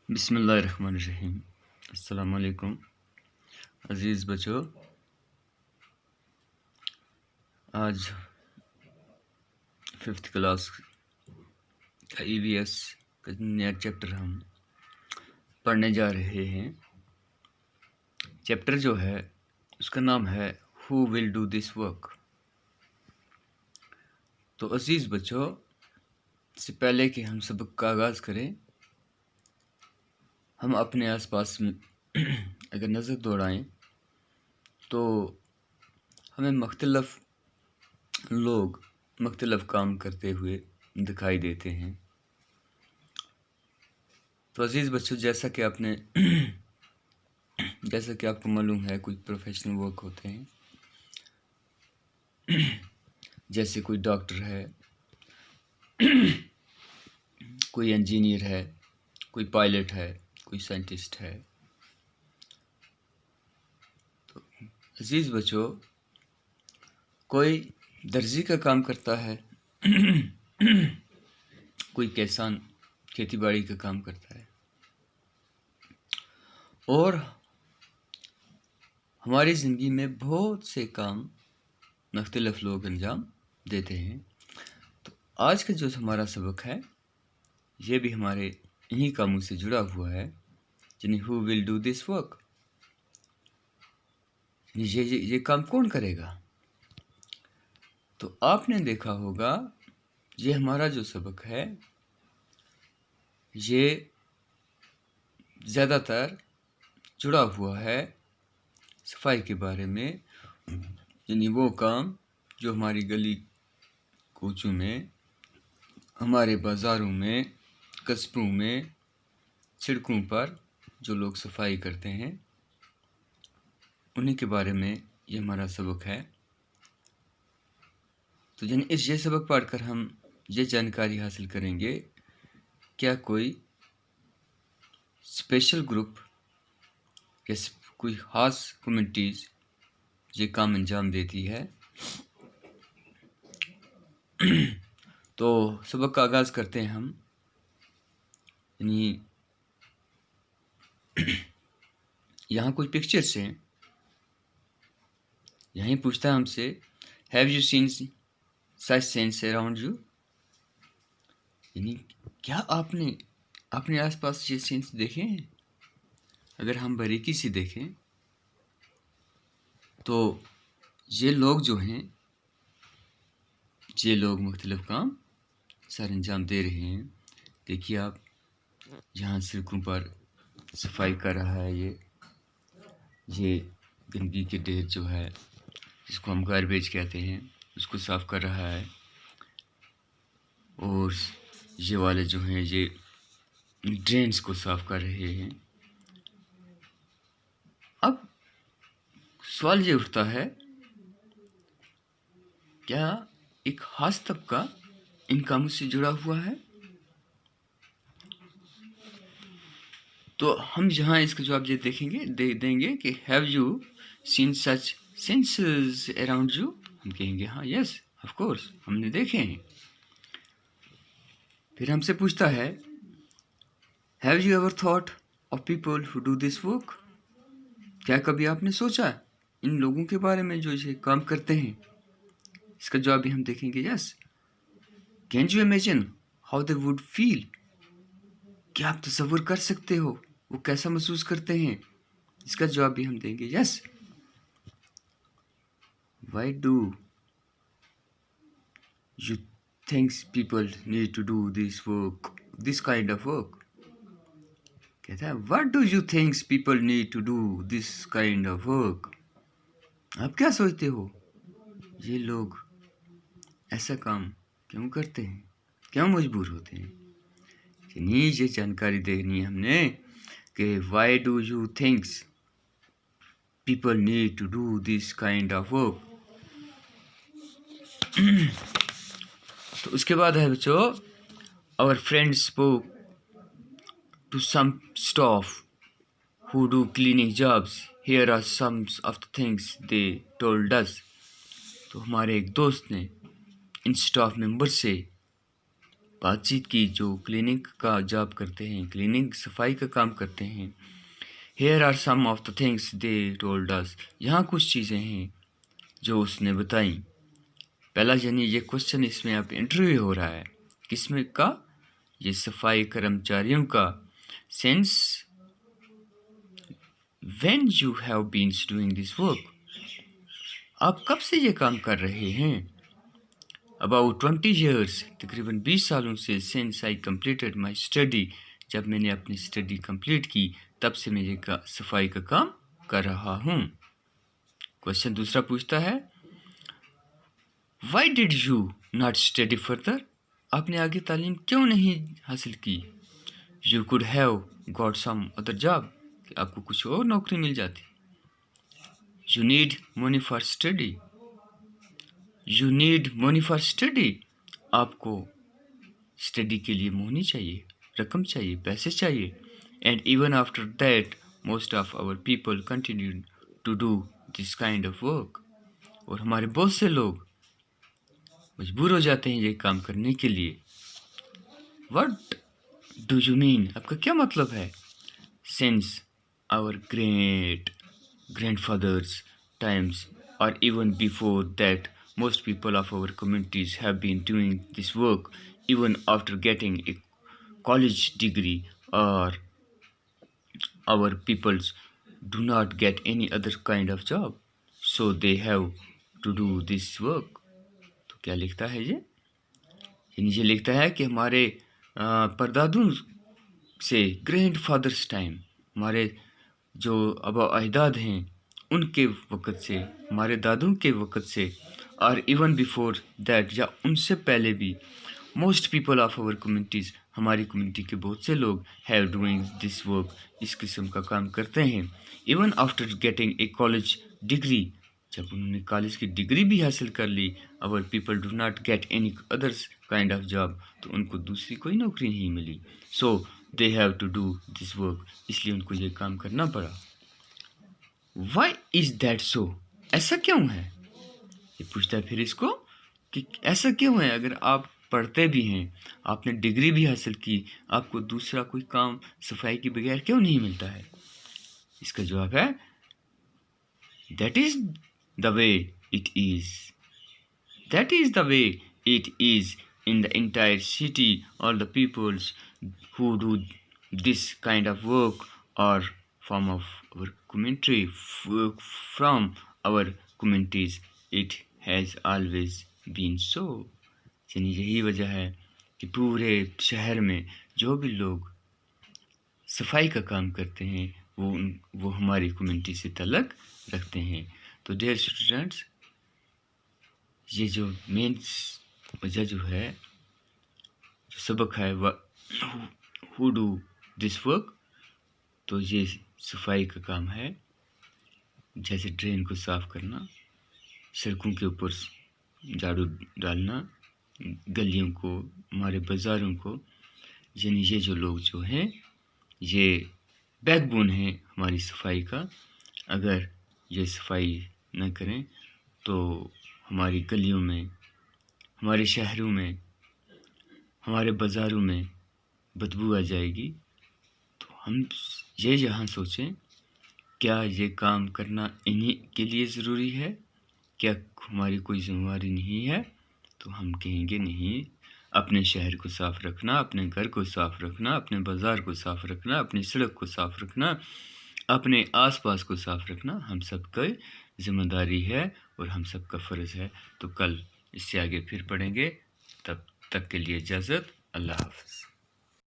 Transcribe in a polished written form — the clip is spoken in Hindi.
बिस्मिल्लाहिर्रहमानिर्रहीम। अस्सलामुअलैकुम अज़ीज़ बच्चों, आज 5th क्लास का EVS का नया चैप्टर हम पढ़ने जा रहे हैं। चैप्टर जो है उसका नाम है who will do this work. तो अज़ीज़ बच्चों, इससे पहले कि हम सबक का आगाज़ करें, हम अपने आसपास में अगर नज़र दौड़ाएं तो हमें मुख्तलिफ़ लोग मुख्तलिफ़ काम करते हुए दिखाई देते हैं। तो अज़ीज़ बच्चों, जैसा कि आपको मालूम है, कुछ प्रोफेशनल वर्क होते हैं, जैसे कोई डॉक्टर है, कोई इंजीनियर है, कोई पायलट है, कोई साइंटिस्ट है। तो अज़ीज़ बच्चों, कोई दर्जी का काम करता है, कोई किसान खेती बाड़ी का काम करता है, और हमारी ज़िंदगी में बहुत से काम मुख्तलिफ़ लोग अंजाम देते हैं। तो आज का जो हमारा सबक है ये भी हमारे इन्हीं कामों से जुड़ा हुआ है, यानी who will do this work, ये काम कौन करेगा। तो आपने देखा होगा ये हमारा जो सबक है ये ज़्यादातर जुड़ा हुआ है सफाई के बारे में, यानी वो काम जो हमारी गली कूचों में, हमारे बाज़ारों में, कस्बों में, सड़कों पर जो लोग सफाई करते हैं उन्हीं के बारे में ये हमारा सबक है। तो यानी ये सबक पढ़कर हम ये जानकारी हासिल करेंगे, क्या कोई स्पेशल ग्रुप या कोई ख़ास कम्युनिटीज़ ये काम अंजाम देती है। तो सबक का आगाज़ करते हैं हम। यानी यहाँ कुछ पिक्चर्स हैं, यहीं पूछता है हमसे, have you seen such scenes around you, यानी क्या आपने अपने आसपास ये सीन्स देखे हैं। अगर हम बारीकी से देखें तो ये लोग जो हैं, ये लोग मुख्तलिफ़ काम सर अंजाम दे रहे हैं। देखिए आप, यहाँ सड़कों पर सफाई कर रहा है ये गंदगी के ढेर जो है, जिसको हम गार्बेज कहते हैं, उसको साफ़ कर रहा है। और ये वाले जो हैं ये ड्रेन्स को साफ़ कर रहे हैं। अब सवाल ये उठता है, क्या एक ख़ास तबका इन कामों से जुड़ा हुआ है। तो हम यहाँ इसका जवाब ये देंगे कि have you seen such senses around you. हम कहेंगे हाँ, यस ऑफ कोर्स, हमने देखे हैं। फिर हमसे पूछता है, have you ever thought of people who do this work, क्या कभी आपने सोचा इन लोगों के बारे में जो ये काम करते हैं। इसका जवाब भी हम देखेंगे yes. Can you imagine how they would feel, क्या आप तसव्वुर कर सकते हो वो कैसा महसूस करते हैं। इसका जवाब भी हम देंगे yes. Why do you think people need to do this kind of work। कहता है what do you think people need to do this kind of work। आप क्या सोचते हो ये लोग ऐसा काम क्यों करते हैं, क्यों मजबूर होते हैं। यानी ये जानकारी देखनी है हमने कि why do you think people need to do this kind of work। तो उसके बाद है बच्चों, our friends spoke to some staff who do cleaning jobs, here are some of the things they told us। तो हमारे एक दोस्त ने इन स्टाफ मेंबर से बातचीत की, जो क्लीनिंग का जॉब करते हैं, क्लीनिंग सफाई का काम करते हैं। Here are some of the things they told us. यहाँ कुछ चीज़ें हैं जो उसने बताई। पहला यानी ये क्वेश्चन इसमें अब इंटरव्यू हो रहा है, किसमें का? ये सफाई कर्मचारियों का। Since when you have been doing this work? आप कब से ये काम कर रहे हैं? About 20 years, तकरीबन 20 सालों से। Since I completed my study, जब मैंने अपनी स्टडी कंप्लीट की तब से मैं ये सफाई का काम कर रहा हूँ। क्वेश्चन दूसरा पूछता है, Why did you not study further? आपने आगे तालीम क्यों नहीं हासिल की? You could have got some other job. आपको कुछ और नौकरी मिल जाती। You need money for study. You need money for study. आपको स्टडी के लिए मोहनी चाहिए, रकम चाहिए, पैसे चाहिए। And even after that, most of our people continued to do this kind of work. और हमारे बहुत से लोग मजबूर हो जाते हैं ये काम करने के लिए। What do you mean? आपका क्या मतलब है? Since our grandfathers times, or even before that, most people of our communities have been doing this work even after getting a college degree, or our peoples do not get any other kind of job, so they have to do this work. तो क्या लिखता है ये नीचे लिखता है कि हमारे परदादों से, ग्रैंड फादर्स टाइम, हमारे जो आबा अजदाद हैं उनके वक़्त से, हमारे दादों के वक़्त से, और इवन बिफोर दैट, या उनसे पहले भी, most people of our communities, हमारी कम्युनिटी के बहुत से लोग हैव डूइंग दिस वर्क, इस किस्म का काम करते हैं। Even after getting a college degree, जब उन्होंने कॉलेज की डिग्री भी हासिल कर ली, our people do not get any others kind of job, तो उनको दूसरी कोई नौकरी नहीं मिली। So they have to do this work, इसलिए उनको ये काम करना पड़ा। Why is that so? ऐसा क्यों है? ये पूछता है फिर इसको कि ऐसा क्यों है? अगर आप पढ़ते भी हैं, आपने डिग्री भी हासिल की, आपको दूसरा कोई काम सफाई के बगैर क्यों नहीं मिलता है? इसका जवाब है, that is the way it is. That is the way it is in the entire city. All the peoples who do this kind of work are from of our community, from our communities. It has always been so. यानी यही वजह है कि पूरे शहर में जो भी लोग सफाई का काम करते हैं वो हमारी कम्युनिटी से ताल्लुक़ रखते हैं। तो डियर स्टूडेंट्स, ये जो मेन वजह जो है, जो सबक है, वह हु डू दिस वर्क, तो ये सफाई का काम है। जैसे ड्रेन को साफ़ करना, सड़कों के ऊपर झाड़ू डालना, गलियों को, हमारे बाज़ारों को, यानी ये जो लोग जो हैं ये बैकबोन है हमारी सफाई का। अगर ये सफाई न करें तो हमारी गलियों में, हमारे शहरों में, हमारे बाज़ारों में बदबू आ जाएगी। तो हम ये यहाँ सोचें, क्या ये काम करना इन्हीं के लिए ज़रूरी है? क्या हमारी कोई ज़िम्मेदारी नहीं है? तो हम कहेंगे नहीं। अपने शहर को साफ़ रखना, अपने घर को साफ़ रखना, अपने बाज़ार को साफ़ रखना, अपनी सड़क को साफ़ रखना, अपने आसपास को साफ़ रखना हम सबकी ज़िम्मेदारी है और हम सबका फ़र्ज़ है। तो कल इससे आगे फिर पढ़ेंगे। तब तक के लिए इजाज़त। अल्लाह हाफ़िज़।